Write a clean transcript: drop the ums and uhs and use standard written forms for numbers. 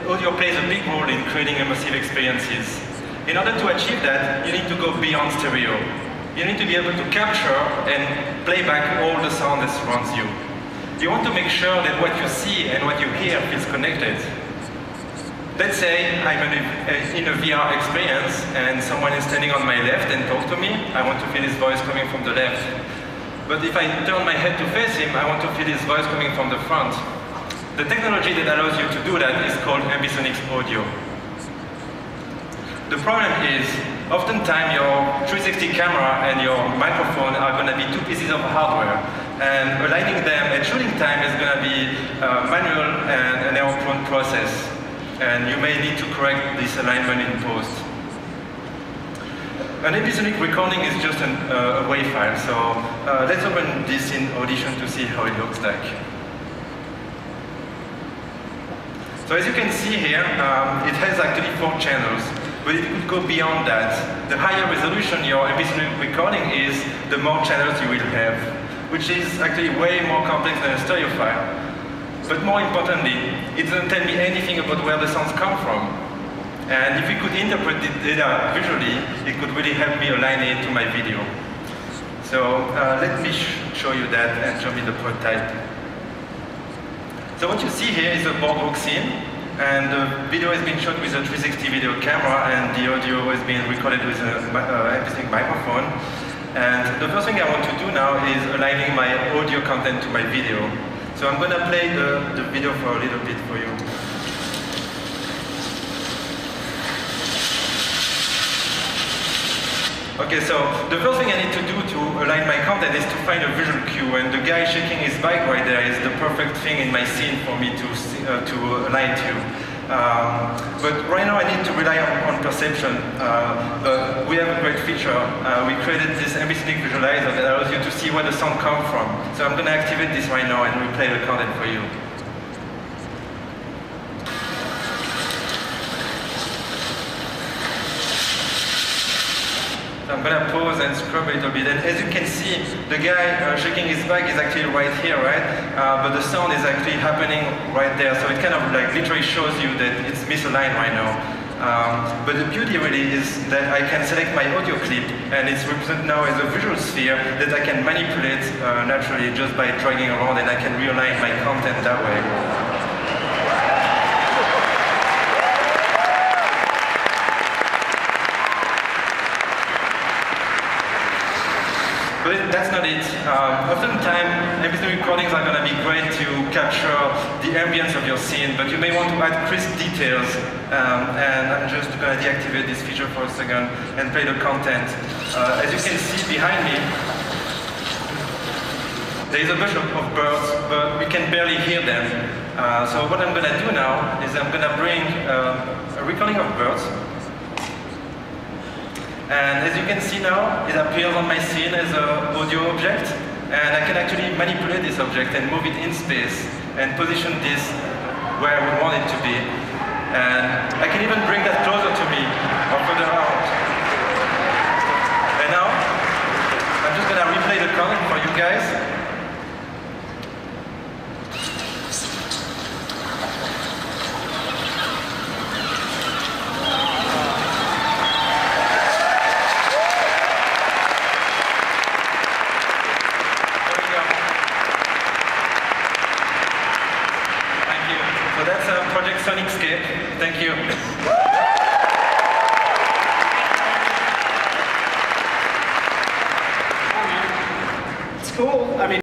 audio plays a big role in creating immersive experiences. In order to achieve that, you need to go beyond stereo. You need to be able to capture and play back all the sound that surrounds you. You want to make sure that what you see and what you hear feels connected. Let's say I'm in a VR experience and someone is standing on my left and talk to me. I want to feel his voice coming from the left. But if I turn my head to face him, I want to feel his voice coming from the front. The technology that allows you to do that is called ambisonics audio. The problem is, oftentimes your 360 camera and your microphone are going to be two pieces of hardware, and aligning them at shooting time is going to be a manual and an error-prone process, and you may need to correct this alignment in post. An ambisonic recording is just a WAV file, so let's open this in Audition to see how it looks like. So as you can see here, it has actually 4 channels. But it could go beyond that. The higher resolution your ambisonic recording is, the more channels you will have, which is actually way more complex than a stereo file. But more importantly, it doesn't tell me anything about where the sounds come from. And if we could interpret the data visually, it could really help me align it to my video. So let me show you that and show me the prototype. So what you see here is a boardwalk scene. And the video has been shot with a 360 video camera, and the audio has been recorded with an ambisonic microphone. And the first thing I want to do now is aligning my audio content to my video. So I'm going to play the video for a little bit for you. Okay, so the first thing I need to do to align my content is to find a visual cue, and the guy shaking his bike right there is the perfect thing in my scene for me to align to. But right now I need to rely on perception. But we have a great feature. We created this ambisonic visualizer that allows you to see where the sound comes from. So I'm going to activate this right now and replay the content for you. I'm going to pause and scrub a little bit, and as you can see, the guy shaking his bike is actually right here, right? But the sound is actually happening right there, so it kind of like literally shows you that it's misaligned right now. But the beauty really is that I can select my audio clip, and it's represented now as a visual sphere that I can manipulate naturally just by dragging around, and I can realign my content that way. But that's not it. Oftentimes, ambisonic recordings are going to be great to capture the ambience of your scene, but you may want to add crisp details. And I'm just going to deactivate this feature for a second and play the content. As you can see behind me, there is a bunch of birds, but we can barely hear them. So what I'm going to do now is I'm going to bring a recording of birds. And as you can see now, it appears on my scene as an audio object, and I can actually manipulate this object and move it in space and position this where we want it to be. And I can even bring that closer to me or further out. And now, I'm just going to replay the content for you guys. So that's Project SonicScape. Thank you. It's cool. I mean.